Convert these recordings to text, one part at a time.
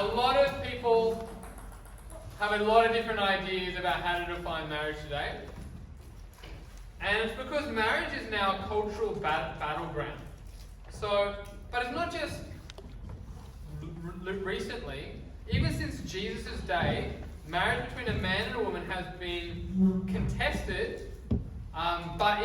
a lot of people have a lot of different ideas about how to define marriage today. And it's because marriage is now a cultural battleground. But it's not just recently. Even since Jesus' day, marriage between a man and a woman has been contested, but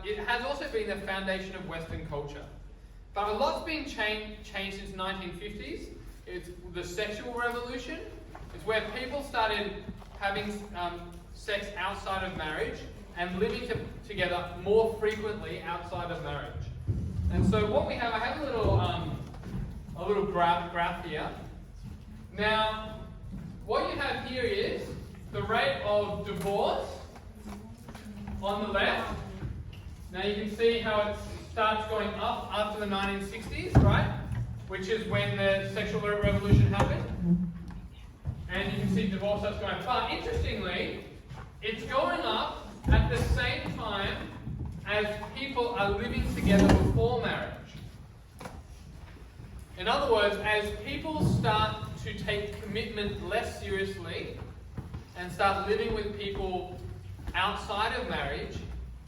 it has also been the foundation of Western culture. But a lot's been changed since the 1950s. It's the sexual revolution. It's where people started having sex outside of marriage and living together more frequently outside of marriage. And so what we have, I have a little graph here. Now, what you have here is the rate of divorce on the left. Now you can see how it starts going up after the 1960s, right? Which is when the sexual revolution happened. And you can see divorce starts going up. But interestingly, it's going up at the same time as people are living together before marriage. In other words, as people start to take commitment less seriously and start living with people outside of marriage,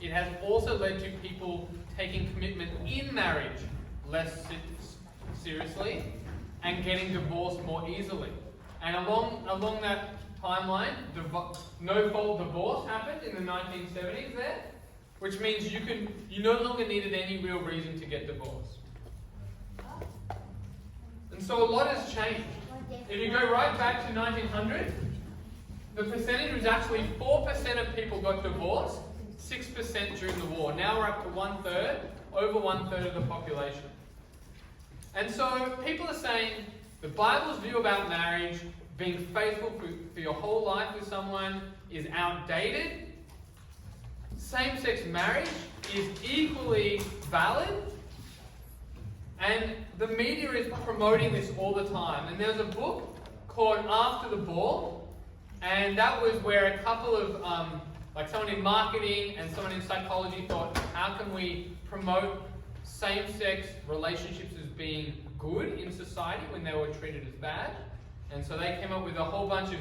it has also led to people taking commitment in marriage less seriously and getting divorced more easily. And along that timeline, no-fault divorce happened in the 1970s there, which means you no longer needed any real reason to get divorced. And so a lot has changed. If you go right back to 1900, the percentage was actually 4% of people got divorced, 6% during the war. Now we're up to over one third of the population. And so people are saying the Bible's view about marriage, being faithful for your whole life with someone, is outdated. Same-sex marriage is equally valid. And the media is promoting this all the time. And there's a book called After the Ball, and that was where a couple of, someone in marketing and someone in psychology thought, how can we promote same-sex relationships as being good in society when they were treated as bad? And so they came up with a whole bunch of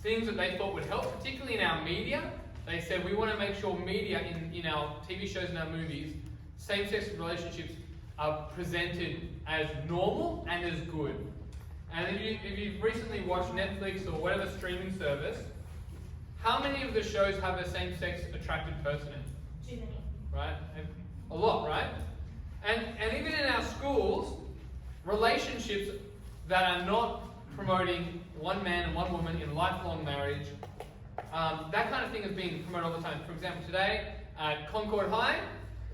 things that they thought would help, particularly in our media. They said, we want to make sure media in our TV shows and our movies, same-sex relationships are presented as normal and as good. And if you've recently watched Netflix or whatever streaming service, how many of the shows have a same-sex attracted person in? Too many. Right? A lot, right? And even in our schools, relationships that are not promoting one man and one woman in lifelong marriage, that kind of thing is being promoted all the time. For example, today at Concord High,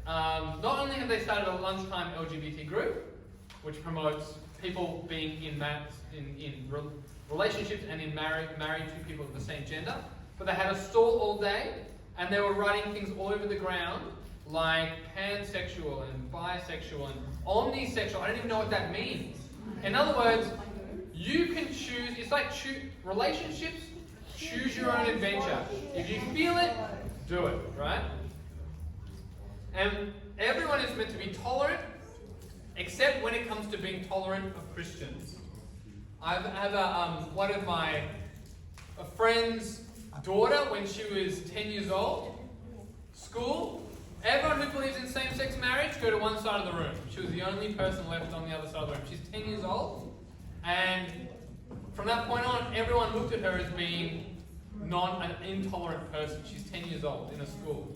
not only have they started a lunchtime LGBT group, which promotes people being in relationships and in married to people of the same gender, but they had a stall all day, and they were writing things all over the ground, like pansexual and bisexual and omnisexual. I don't even know what that means. In other words, you can choose, it's like relationships, choose your own adventure. If you feel it, do it, right? And everyone is meant to be tolerant, except when it comes to being tolerant of Christians. I have one of my friend's daughter, when she was 10 years old, school, everyone who believes in same-sex marriage, go to one side of the room. She was the only person left on the other side of the room. She's 10 years old, and from that point on, everyone looked at her as being an intolerant person. She's 10 years old in a school.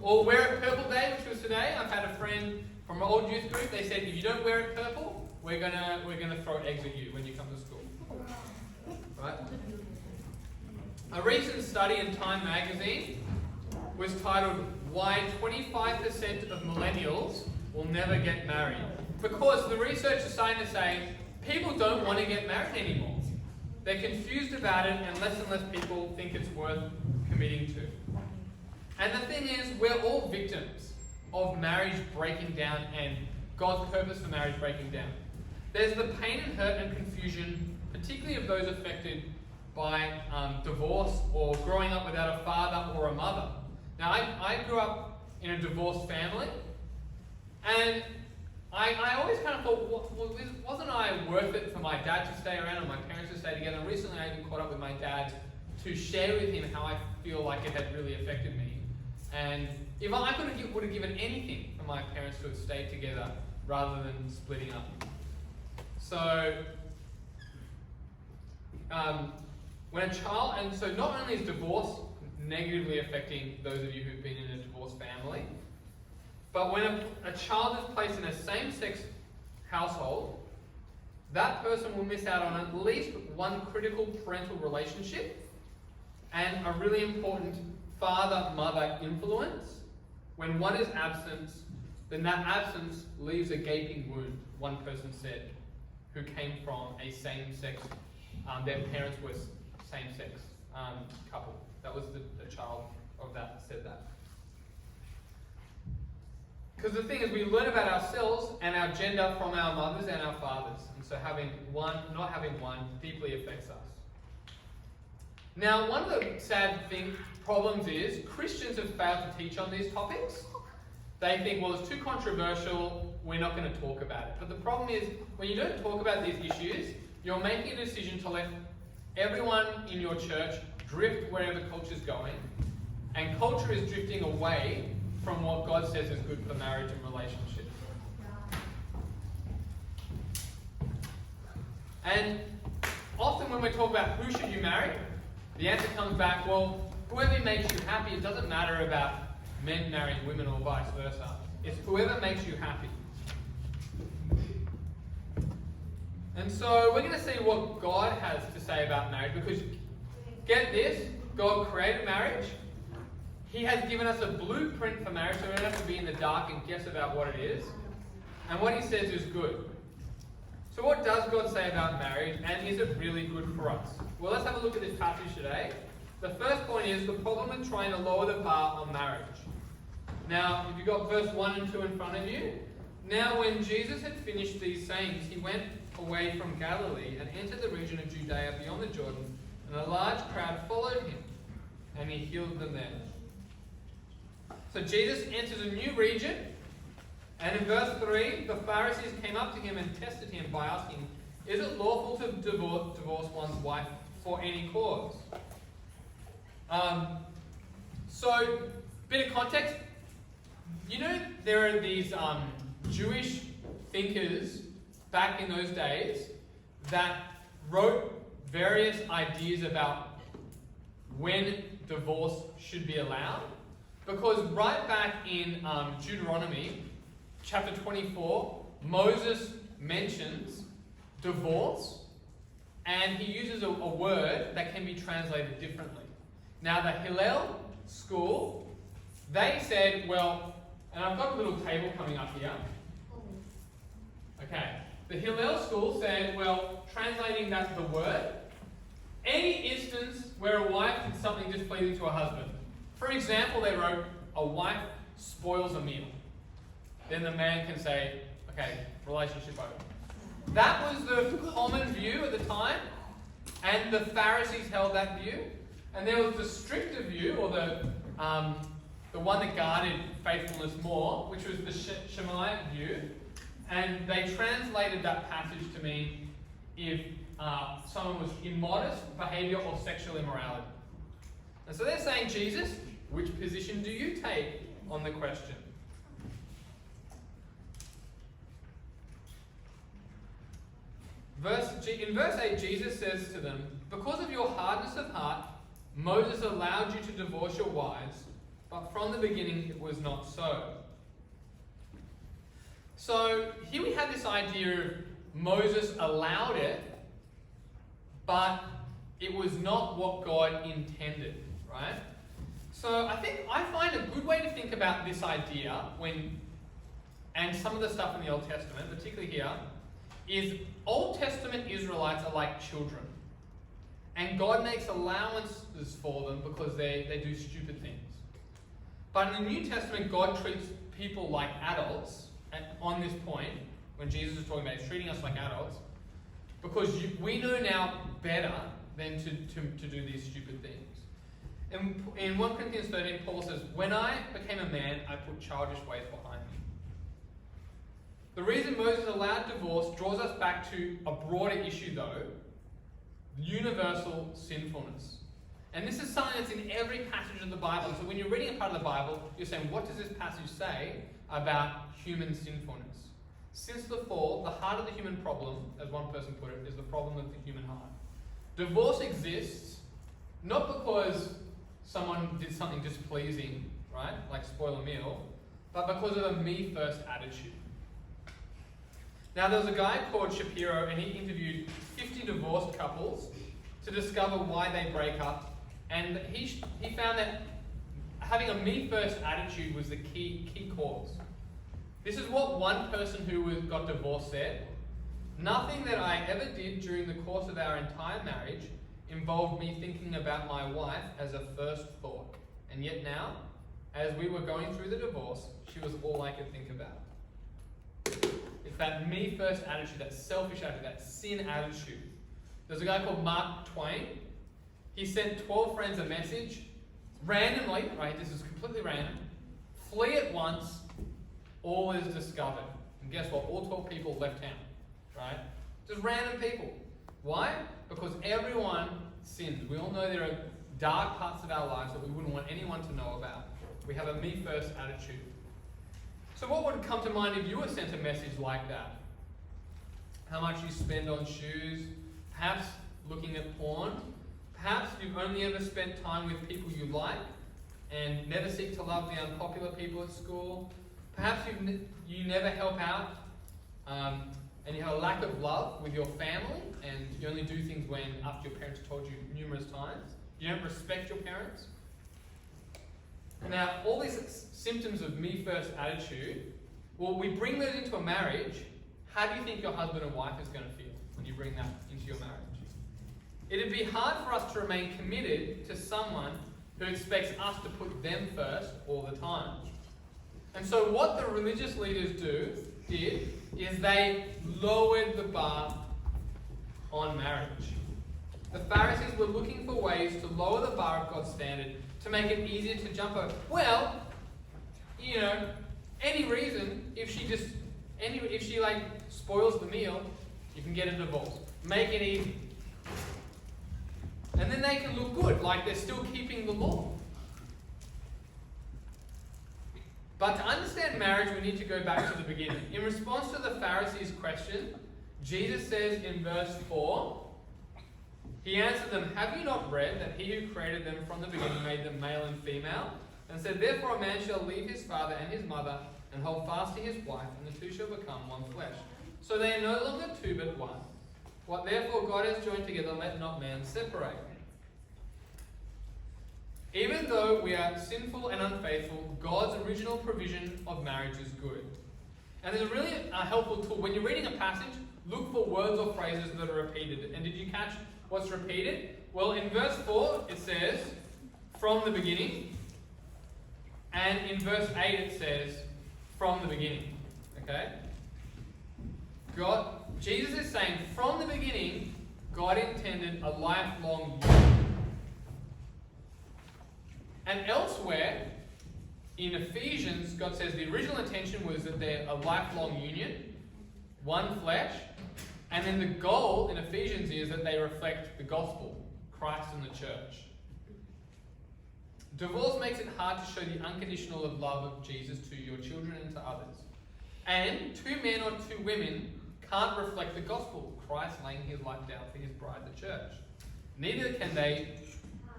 Or wear it purple day, which was today. I've had a friend from an old youth group. They said, if you don't wear it purple, we're gonna throw eggs at you when you come to school. Right? A recent study in Time magazine was titled, "Why 25% of millennials will never get married." Because the research is starting to say people don't want to get married anymore. They're confused about it, and less people think it's worth committing to. And the thing is, we're all victims of marriage breaking down and God's purpose for marriage breaking down. There's the pain and hurt and confusion, particularly of those affected by divorce or growing up without a father or a mother. Now, I grew up in a divorced family, and I always kind of thought, wasn't I worth it my dad to stay around or my parents to stay together. And recently I even caught up with my dad to share with him how I feel like it had really affected me. And if I would have given anything for my parents to have stayed together rather than splitting up. So, when a child, and so not only is divorce negatively affecting those of you who've been in a divorced family, but when a child is placed in a same-sex household, that person will miss out on at least one critical parental relationship and a really important father-mother influence. When one is absent, then that absence leaves a gaping wound, one person said, who came from a same-sex, their parents were same-sex couple. That was the child of that said that. Because the thing is, we learn about ourselves and our gender from our mothers and our fathers. And so not having one deeply affects us. Now, one of the sad problems is Christians have failed to teach on these topics. They think, well, it's too controversial, we're not going to talk about it. But the problem is, when you don't talk about these issues, you're making a decision to let everyone in your church drift wherever culture's going. And culture is drifting away from what God says is good for marriage and relationship. And often when we talk about who should you marry, the answer comes back, well, whoever makes you happy. It doesn't matter about men marrying women or vice versa. It's whoever makes you happy. And so we're going to see what God has to say about marriage, because get this, God created marriage. He has given us a blueprint for marriage, so we don't have to be in the dark and guess about what it is. And what he says is good. So what does God say about marriage, and is it really good for us? Well, let's have a look at this passage today. The first point is the problem with trying to lower the bar on marriage. Now, if you've got verse 1 and 2 in front of you. Now, when Jesus had finished these sayings, he went away from Galilee and entered the region of Judea beyond the Jordan, and a large crowd followed him, and he healed them there. So Jesus enters a new region, and in verse 3, the Pharisees came up to him and tested him by asking, is it lawful to divorce one's wife for any cause? So, bit of context. You know, there are these Jewish thinkers back in those days that wrote various ideas about when divorce should be allowed. Because right back in Deuteronomy chapter 24, Moses mentions divorce, and he uses a word that can be translated differently. Now the Hillel school, they said, well, and I've got a little table coming up here. Okay, the Hillel school said, well, translating that the word, any instance where a wife did something displeasing to her husband. For example, they wrote, a wife spoils a meal. Then the man can say, okay, relationship over. That was the common view at the time, and the Pharisees held that view. And there was the stricter view, or the one that guarded faithfulness more, which was the Shemaiah view. And they translated that passage to mean if someone was immodest behavior or sexual immorality. And so they're saying, Jesus, which position do you take on the question? In verse 8, Jesus says to them, because of your hardness of heart, Moses allowed you to divorce your wives, but from the beginning it was not so. So here we have this idea of Moses allowed it, but it was not what God intended, right? So I find a good way to think about this idea and some of the stuff in the Old Testament, particularly here, is Old Testament Israelites are like children. And God makes allowances for them because they do stupid things. But in the New Testament, God treats people like adults on this point, when Jesus is talking about he's treating us like adults, because we know now better than to do these stupid things. In 1 Corinthians 13, Paul says, when I became a man, I put childish ways behind me. The reason Moses allowed divorce draws us back to a broader issue though, universal sinfulness. And this is something that's in every passage of the Bible. So when you're reading a part of the Bible, you're saying, what does this passage say about human sinfulness? Since the fall, the heart of the human problem, as one person put it, is the problem of the human heart. Divorce exists not because someone did something displeasing, right, like spoil a meal, but because of a me-first attitude. Now, there was a guy called Shapiro, and he interviewed 50 divorced couples to discover why they break up, and he found that having a me-first attitude was the key cause. This is what one person who got divorced said: "Nothing that I ever did during the course of our entire marriage involved me thinking about my wife as a first thought. And yet now, as we were going through the divorce, she was all I could think about." It's that me-first attitude, that selfish attitude, that sin attitude. There's a guy called Mark Twain. He sent 12 friends a message, randomly, right, this is completely random: "Flee at once, all is discovered." And guess what? All 12 people left town, right? Just random people. Why? Because everyone sins. We all know there are dark parts of our lives that we wouldn't want anyone to know about. We have a me-first attitude. So what would come to mind if you were sent a message like that? How much you spend on shoes, perhaps looking at porn, perhaps you've only ever spent time with people you like and never seek to love the unpopular people at school. Perhaps you never help out and you have a lack of love with your family and you only do things when after your parents told you numerous times. You don't respect your parents. Now, all these symptoms of me-first attitude, well, we bring those into a marriage. How do you think your husband and wife is going to feel when you bring that into your marriage? It'd be hard for us to remain committed to someone who expects us to put them first all the time. And so what the religious leaders did is they lowered the bar on marriage. The Pharisees were looking for ways to lower the bar of God's standard to make it easier to jump over. Well, any reason, if she spoils the meal, you can get a divorce. Make it easy. And then they can look good, like they're still keeping the law. But to understand marriage, we need to go back to the beginning. In response to the Pharisees' question, Jesus says in verse 4, he answered them, "Have you not read that he who created them from the beginning made them male and female? And said, therefore a man shall leave his father and his mother and hold fast to his wife, and the two shall become one flesh. So they are no longer two but one. What therefore God has joined together, let not man separate." Even though we are sinful and unfaithful, God's original provision of marriage is good. And there's a really helpful tool. When you're reading a passage, look for words or phrases that are repeated. And did you catch what's repeated? Well, in verse 4, it says, "from the beginning." And in verse 8, it says, "from the beginning." Okay? Jesus is saying, from the beginning, God intended a lifelong union. And elsewhere, in Ephesians, God says the original intention was that they're a lifelong union, one flesh, and then the goal in Ephesians is that they reflect the gospel, Christ and the church. Divorce makes it hard to show the unconditional love of Jesus to your children and to others. And two men or two women can't reflect the gospel, Christ laying his life down for his bride, the church. Neither can they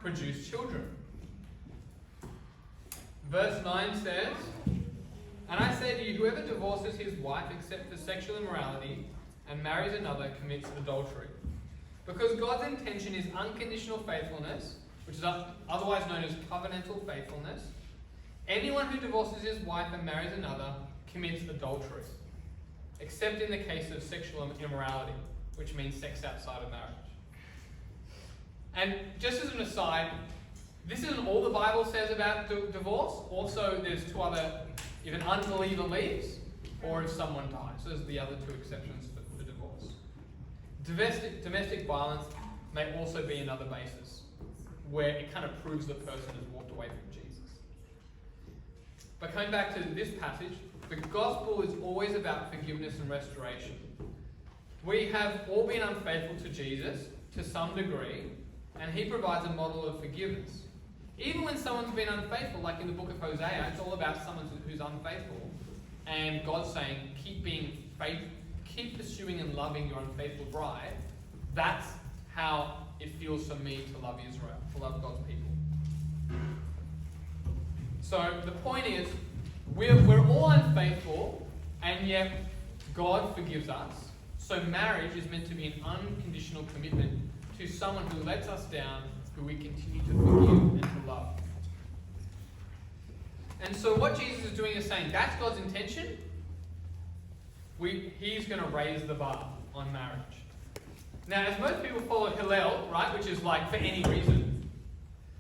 produce children. Verse 9 says, "And I say to you, whoever divorces his wife except for sexual immorality and marries another commits adultery." Because God's intention is unconditional faithfulness, which is otherwise known as covenantal faithfulness. Anyone who divorces his wife and marries another commits adultery, except in the case of sexual immorality, which means sex outside of marriage. And just as an aside, this isn't all the Bible says about divorce. Also, there's two other, if an unbeliever leaves, or if someone dies. So there's the other two exceptions for divorce. Domestic violence may also be another basis, where it kind of proves the person has walked away from Jesus. But coming back to this passage, the gospel is always about forgiveness and restoration. We have all been unfaithful to Jesus to some degree, and he provides a model of forgiveness. Even when someone's been unfaithful, like in the book of Hosea, it's all about someone who's unfaithful. And God's saying, keep pursuing and loving your unfaithful bride. That's how it feels for me to love Israel, to love God's people. So the point is, we're all unfaithful, and yet God forgives us. So marriage is meant to be an unconditional commitment to someone who lets us down, who we continue to forgive and to love. And so what Jesus is doing is saying, that's God's intention. He's going to raise the bar on marriage. Now, as most people follow Hillel, right, which is like for any reason,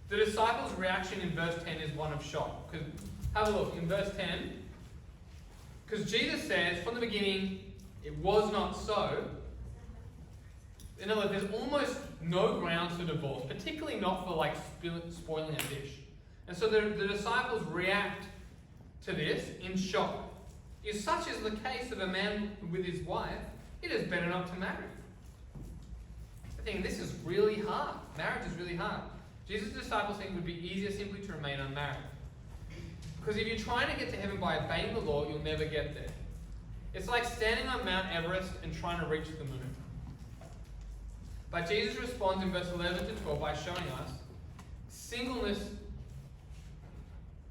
the disciples' reaction in verse 10 is one of shock. Because have a look in verse 10. Because Jesus says, from the beginning, it was not so. In other words, there's almost no grounds for divorce, particularly not for like spoiling a dish. And so the disciples react to this in shock. If such is the case of a man with his wife, it is better not to marry. I think this is really hard. Marriage is really hard. Jesus' disciples think it would be easier simply to remain unmarried. Because if you're trying to get to heaven by obeying the law, you'll never get there. It's like standing on Mount Everest and trying to reach the moon. But Jesus responds in verse 11 to 12 by showing us singleness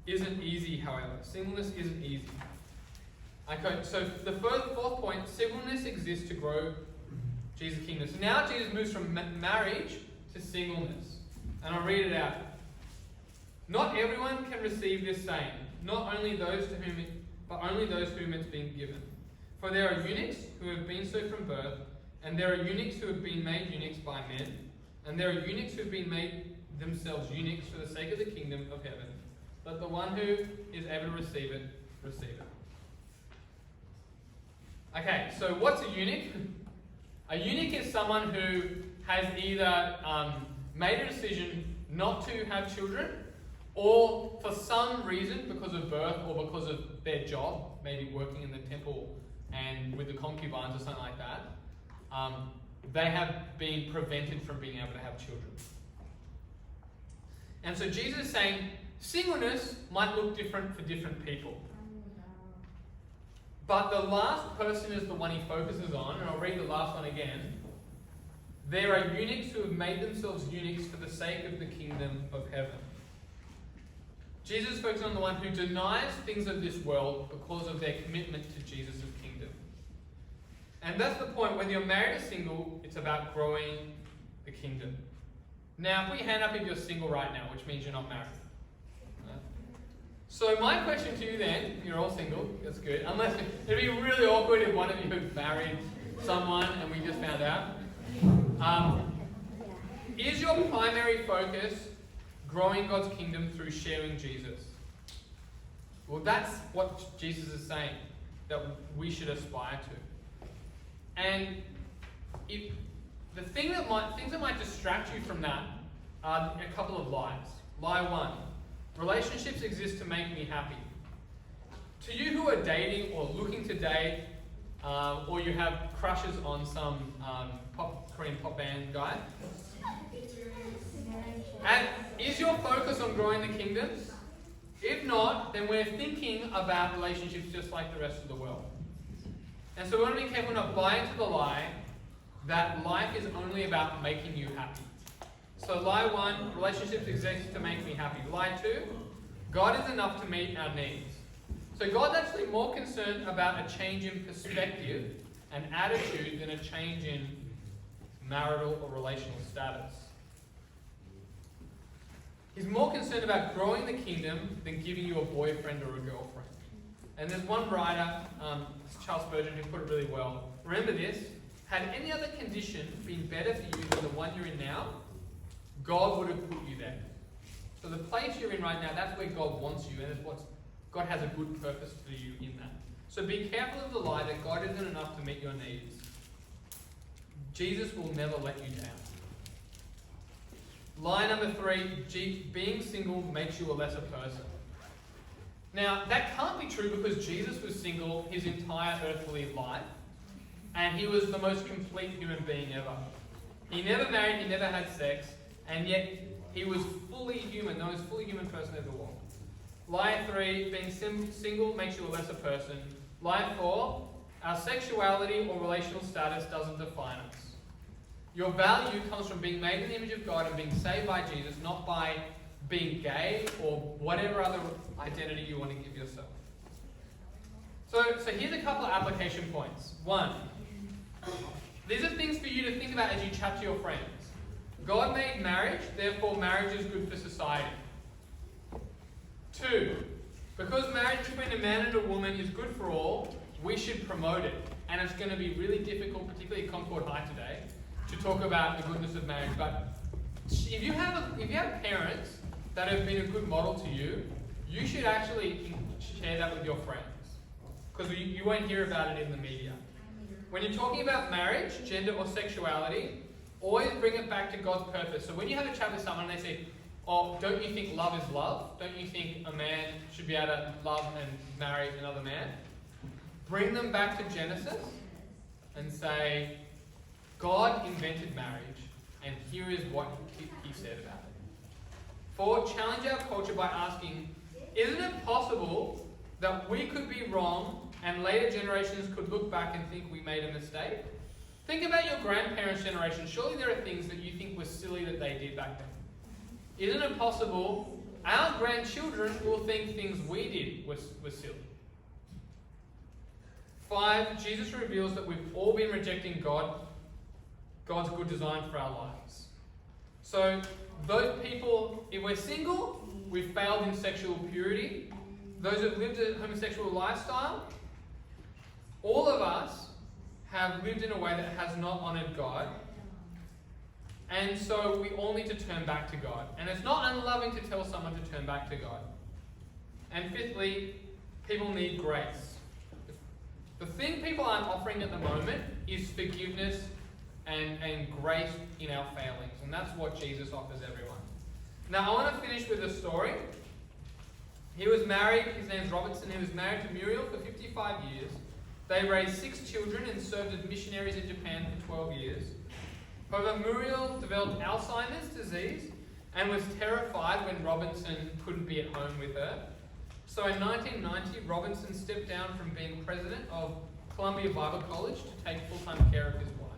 isn't easy, however. Singleness isn't easy. Okay, so the fourth point, singleness exists to grow Jesus' kingdom. So now Jesus moves from marriage to singleness. And I'll read it out. Not everyone can receive this saying, not only those to whom but only those to whom it's been given. For there are eunuchs who have been so from birth, and there are eunuchs who have been made eunuchs by men, and there are eunuchs who have been made themselves eunuchs for the sake of the kingdom of heaven. Let the one who is able to receive it, receive it. Okay, so what's a eunuch? A eunuch is someone who has either made a decision not to have children, or for some reason, because of birth or because of their job, maybe working in the temple and with the concubines or something like that, they have been prevented from being able to have children. And so Jesus is saying singleness might look different for different people. But the last person is the one he focuses on, and I'll read the last one again. There are eunuchs who have made themselves eunuchs for the sake of the kingdom of heaven. Jesus focuses on the one who denies things of this world because of their commitment to Jesus' kingdom. And that's the point. Whether you're married or single, it's about growing the kingdom. Now, put your hand up if you're single right now, which means you're not married. So my question to you then, you're all single, that's good. Unless it'd be really awkward if one of you had married someone and we just found out. Is your primary focus growing God's kingdom through sharing Jesus? Well, that's what Jesus is saying, that we should aspire to. And if things that might distract you from that are a couple of lies. Lie one. Relationships exist to make me happy. To you who are dating or looking to date, or you have crushes on some Korean pop band guy, and is your focus on growing the kingdom? If not, then we're thinking about relationships just like the rest of the world. And so we want to be careful not to buy into the lie that life is only about making you happy. So lie one, relationships exist to make me happy. Lie two, God is enough to meet our needs. So God's actually more concerned about a change in perspective and attitude than a change in marital or relational status. He's more concerned about growing the kingdom than giving you a boyfriend or a girlfriend. And there's one writer, Charles Spurgeon, who put it really well. Remember this, had any other condition been better for you than the one you're in now, God would have put you there. So the place you're in right now, that's where God wants you, and it's what God has a good purpose for you in that. So be careful of the lie that God isn't enough to meet your needs. Jesus will never let you down. Lie number three, being single makes you a lesser person. Now, that can't be true because Jesus was single his entire earthly life, and he was the most complete human being ever. He never married, he never had sex, and yet he was fully human, the most fully human person ever walked. Lie 3, being single makes you a lesser person. Lie 4, our sexuality or relational status doesn't define us. Your value comes from being made in the image of God and being saved by Jesus, not by being gay or whatever other identity you want to give yourself. So here's a couple of application points. 1, these are things for you to think about as you chat to your friends. God made marriage, therefore marriage is good for society. 2, because marriage between a man and a woman is good for all, we should promote it. And it's going to be really difficult, particularly at Concord High today, to talk about the goodness of marriage. But if you have parents that have been a good model to you, you should actually share that with your friends. Because you won't hear about it in the media. When you're talking about marriage, gender or sexuality, always bring it back to God's purpose. So when you have a chat with someone and they say, oh, don't you think love is love? Don't you think a man should be able to love and marry another man? Bring them back to Genesis and say, God invented marriage, and here is what he said about it. 4, challenge our culture by asking, isn't it possible that we could be wrong and later generations could look back and think we made a mistake? Think about your grandparents' generation. Surely there are things that you think were silly that they did back then. Isn't it possible our grandchildren will think things we did were silly? 5, Jesus reveals that we've all been rejecting God's good design for our lives. So those people, if we're single, we've failed in sexual purity. Those that lived a homosexual lifestyle, all of us have lived in a way that has not honoured God. And so we all need to turn back to God. And it's not unloving to tell someone to turn back to God. And 5thly, people need grace. The thing people aren't offering at the moment is forgiveness and grace in our failings. And that's what Jesus offers everyone. Now, I want to finish with a story. He was married, his name's Robertson, he was married to Muriel for 55 years. They raised 6 children and served as missionaries in Japan for 12 years. However, Muriel developed Alzheimer's disease and was terrified when Robinson couldn't be at home with her. So in 1990, Robinson stepped down from being president of Columbia Bible College to take full-time care of his wife.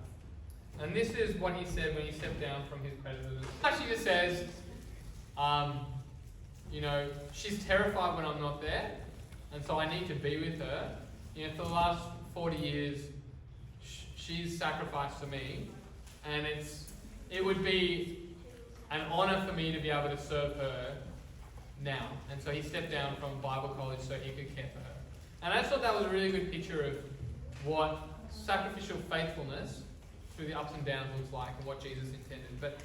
And this is what he said when he stepped down from his presidency. Actually, just says, she's terrified when I'm not there, and so I need to be with her. For the last 40 years, she's sacrificed to me, and it would be an honour for me to be able to serve her now. And so he stepped down from Bible college so he could care for her. And I just thought that was a really good picture of what sacrificial faithfulness through the ups and downs looks like and what Jesus intended. But